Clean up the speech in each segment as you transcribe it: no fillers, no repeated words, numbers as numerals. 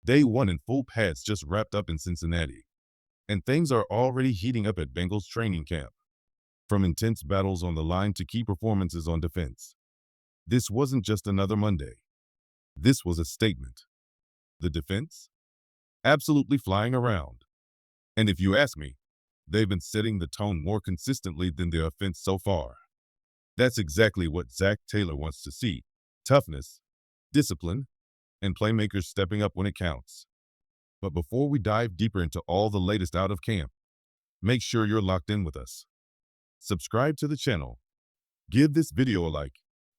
Day one in full pads just wrapped up in Cincinnati, and things are already heating up at Bengals training camp. From intense battles on the line to key performances on defense. This wasn't just another Monday. This was a statement. The defense? Absolutely flying around. And if you ask me, they've been setting the tone more consistently than their offense so far. That's exactly what Zach Taylor wants to see. Toughness, discipline, and playmakers stepping up when it counts. But before we dive deeper into all the latest out of camp, make sure you're locked in with us. Subscribe to the channel, give this video a like,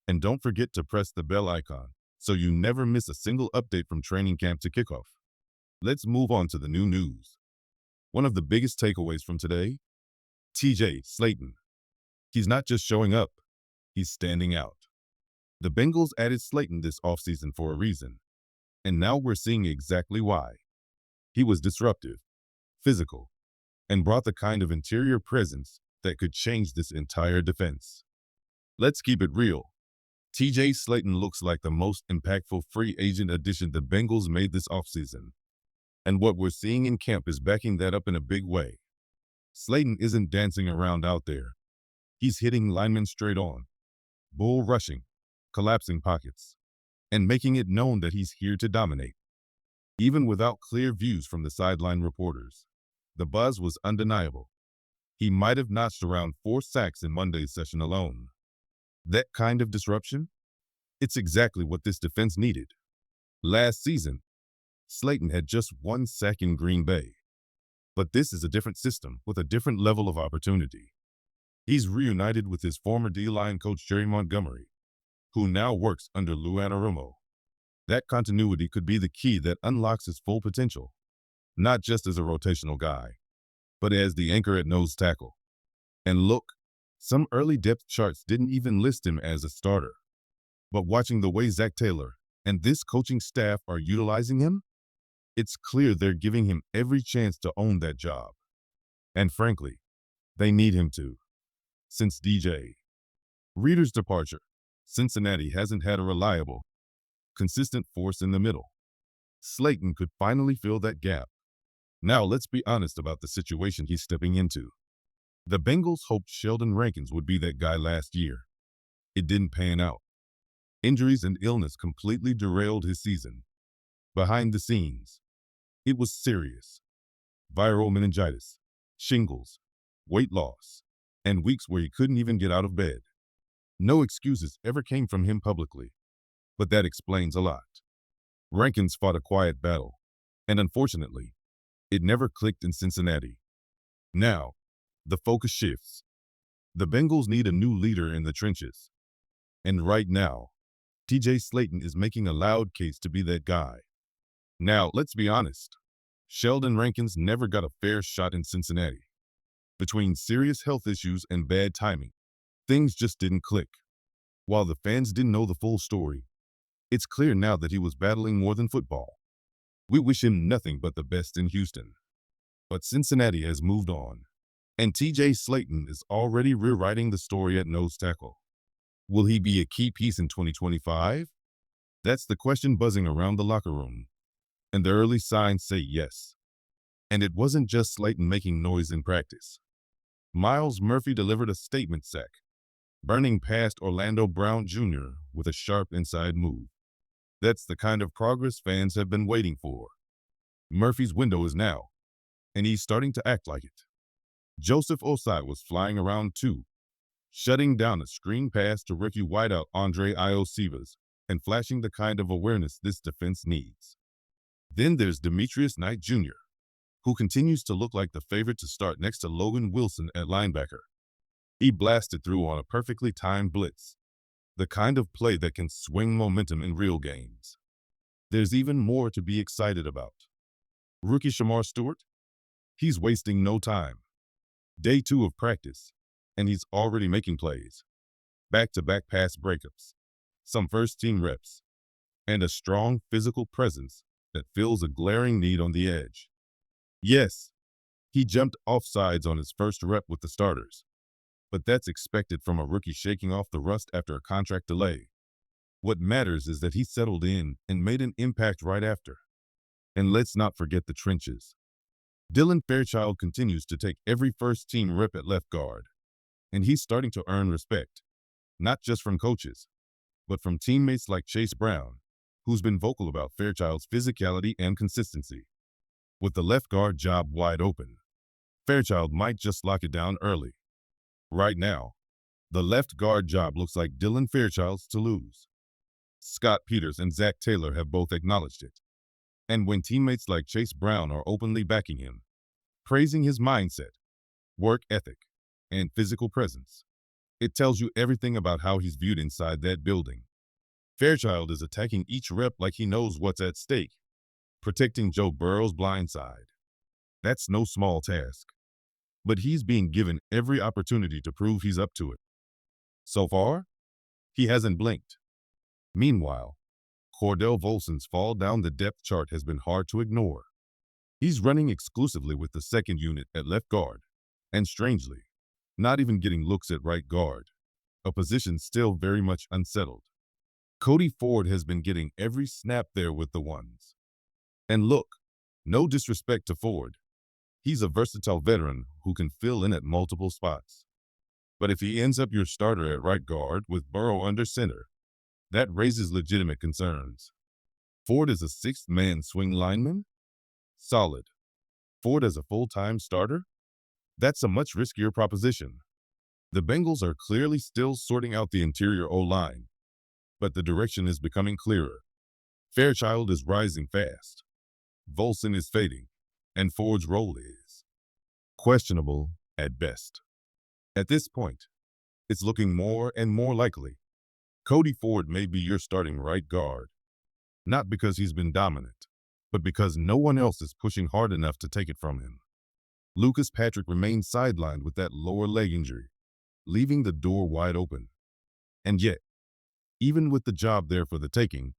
and don't forget to press the bell icon so you never miss a single update from training camp to kickoff. Let's move on to the new news. One of the biggest takeaways from today, TJ Slaton. He's not just showing up, he's standing out. The Bengals added Sllayton this offseason for a reason, and now we're seeing exactly why. He was disruptive, physical, and brought the kind of interior presence that could change this entire defense. Let's keep it real. TJ Slaton looks like the most impactful free agent addition the Bengals made this offseason. And what we're seeing in camp is backing that up in a big way. Sllayton isn't dancing around out there. He's hitting linemen straight on, bull rushing, collapsing pockets, and making it known that he's here to dominate. Even without clear views from the sideline reporters, the buzz was undeniable. He might have notched around 4 sacks in Monday's session alone. That kind of disruption? It's exactly what this defense needed. Last season, Sllayton had just 1 sack in Green Bay. But this is a different system with a different level of opportunity. He's reunited with his former D-line coach Jerry Montgomery, who now works under Lou Anarumo. That continuity could be the key that unlocks his full potential, not just as a rotational guy, but as the anchor at nose tackle. And look, some early depth charts didn't even list him as a starter. But watching the way Zach Taylor and this coaching staff are utilizing him, it's clear they're giving him every chance to own that job. And frankly, they need him to. Since DJ Reader's departure, Cincinnati hasn't had a reliable, consistent force in the middle. Sllayton could finally fill that gap. Now let's be honest about the situation he's stepping into. The Bengals hoped Sheldon Rankins would be that guy last year. It didn't pan out. Injuries and illness completely derailed his season. Behind the scenes, it was serious. Viral meningitis, shingles, weight loss, and weeks where he couldn't even get out of bed. No excuses ever came from him publicly, but that explains a lot. Rankins fought a quiet battle, and unfortunately, it never clicked in Cincinnati. Now, the focus shifts. The Bengals need a new leader in the trenches. And right now, TJ Slaton is making a loud case to be that guy. Now, let's be honest. Sheldon Rankins never got a fair shot in Cincinnati. Between serious health issues and bad timing, things just didn't click. While the fans didn't know the full story, it's clear now that he was battling more than football. We wish him nothing but the best in Houston. But Cincinnati has moved on, and TJ Slaton is already rewriting the story at nose tackle. Will he be a key piece in 2025? That's the question buzzing around the locker room, and the early signs say yes. And it wasn't just Sllayton making noise in practice. Myles Murphy delivered a statement sack, burning past Orlando Brown Jr. with a sharp inside move. That's the kind of progress fans have been waiting for. Murphy's window is now, and he's starting to act like it. Joseph Osai was flying around too, shutting down a screen pass to rookie wideout Andre Iosivas and flashing the kind of awareness this defense needs. Then there's Demetrius Knight Jr., who continues to look like the favorite to start next to Logan Wilson at linebacker. He blasted through on a perfectly timed blitz, the kind of play that can swing momentum in real games. There's even more to be excited about. Rookie Shemar Stewart? He's wasting no time. Day 2 of practice, and he's already making plays. Back-to-back pass breakups, some first-team reps, and a strong physical presence that fills a glaring need on the edge. Yes, he jumped offsides on his first rep with the starters, but that's expected from a rookie shaking off the rust after a contract delay. What matters is that he settled in and made an impact right after. And let's not forget the trenches. Dylan Fairchild continues to take every first-team rep at left guard, and he's starting to earn respect, not just from coaches, but from teammates like Chase Brown, who's been vocal about Fairchild's physicality and consistency. With the left guard job wide open, Fairchild might just lock it down early. Right now, the left guard job looks like Dylan Fairchild's to lose. Scott Peters and Zach Taylor have both acknowledged it. And when teammates like Chase Brown are openly backing him, praising his mindset, work ethic, and physical presence, it tells you everything about how he's viewed inside that building. Fairchild is attacking each rep like he knows what's at stake, protecting Joe Burrow's blind side. That's no small task, but he's being given every opportunity to prove he's up to it. So far, he hasn't blinked. Meanwhile, Cordell Volson's fall down the depth chart has been hard to ignore. He's running exclusively with the second unit at left guard, and strangely, not even getting looks at right guard, a position still very much unsettled. Cody Ford has been getting every snap there with the ones. And look, no disrespect to Ford. He's a versatile veteran who can fill in at multiple spots. But if he ends up your starter at right guard with Burrow under center, that raises legitimate concerns. Ford is a sixth-man swing lineman? Solid. Ford as a full-time starter? That's a much riskier proposition. The Bengals are clearly still sorting out the interior O-line, but the direction is becoming clearer. Fairchild is rising fast. Volson is fading, and Ford's role is questionable at best. At this point, it's looking more and more likely Cody Ford may be your starting right guard, not because he's been dominant, but because no one else is pushing hard enough to take it from him. Lucas Patrick remains sidelined with that lower leg injury, leaving the door wide open. And yet, even with the job there for the taking,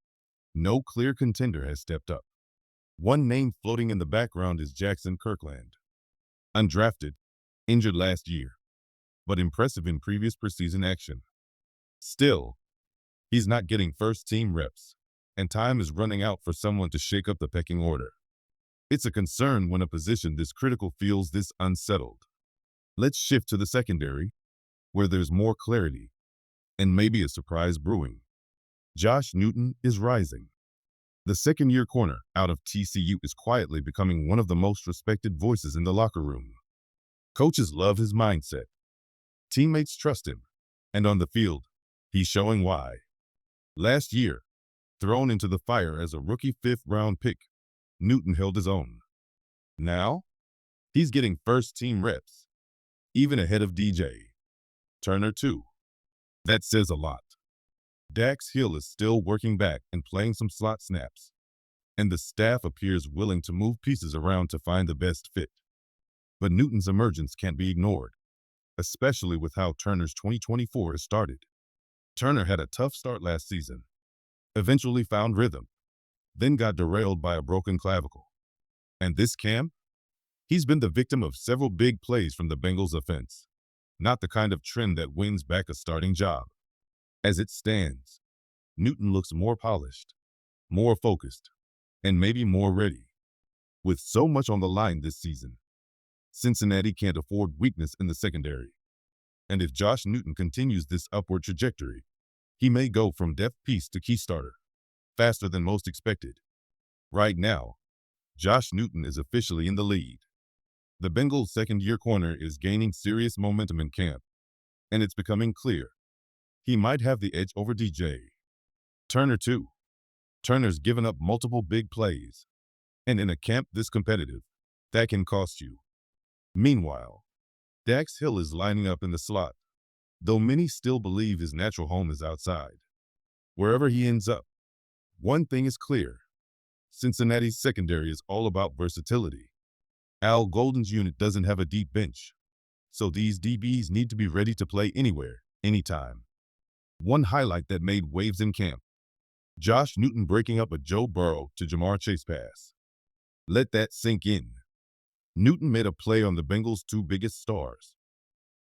no clear contender has stepped up. One name floating in the background is Jackson Kirkland. Undrafted, injured last year, but impressive in previous preseason action. Still, he's not getting first-team reps, and time is running out for someone to shake up the pecking order. It's a concern when a position this critical feels this unsettled. Let's shift to the secondary, where there's more clarity, and maybe a surprise brewing. Josh Newton is rising. The second-year corner out of TCU is quietly becoming one of the most respected voices in the locker room. Coaches love his mindset. Teammates trust him, and on the field, he's showing why. Last year, thrown into the fire as a rookie fifth-round pick, Newton held his own. Now, he's getting first-team reps, even ahead of DJ. Turner too. That says a lot. Dax Hill is still working back and playing some slot snaps, and the staff appears willing to move pieces around to find the best fit. But Newton's emergence can't be ignored, especially with how Turner's 2024 has started. Turner had a tough start last season, eventually found rhythm, then got derailed by a broken clavicle. And this camp, he's been the victim of several big plays from the Bengals offense, not the kind of trend that wins back a starting job. As it stands, Newton looks more polished, more focused, and maybe more ready. With so much on the line this season, Cincinnati can't afford weakness in the secondary. And if Josh Newton continues this upward trajectory, he may go from depth piece to key starter faster than most expected. Right now, Josh Newton is officially in the lead. The Bengals' second-year corner is gaining serious momentum in camp, and it's becoming clear he might have the edge over DJ. Turner too. Turner's given up multiple big plays, and in a camp this competitive, that can cost you. Meanwhile, Dax Hill is lining up in the slot, though many still believe his natural home is outside. Wherever he ends up, one thing is clear. Cincinnati's secondary is all about versatility. Al Golden's unit doesn't have a deep bench, so these DBs need to be ready to play anywhere, anytime. One highlight that made waves in camp: Josh Newton breaking up a Joe Burrow to Jamar Chase pass. Let that sink in. Newton made a play on the Bengals' two biggest stars.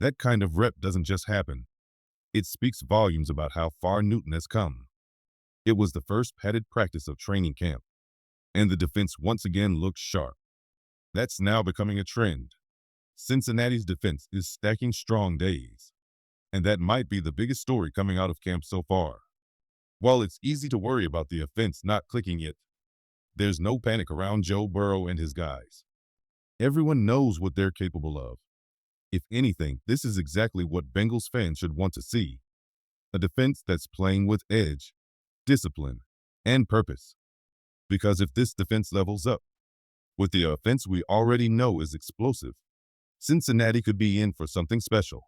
That kind of rep doesn't just happen. It speaks volumes about how far Newton has come. It was the first padded practice of training camp, and the defense once again looks sharp. That's now becoming a trend. Cincinnati's defense is stacking strong days, and that might be the biggest story coming out of camp so far. While it's easy to worry about the offense not clicking yet, there's no panic around Joe Burrow and his guys. Everyone knows what they're capable of. If anything, this is exactly what Bengals fans should want to see. A defense that's playing with edge, discipline, and purpose. Because if this defense levels up with the offense we already know is explosive, Cincinnati could be in for something special.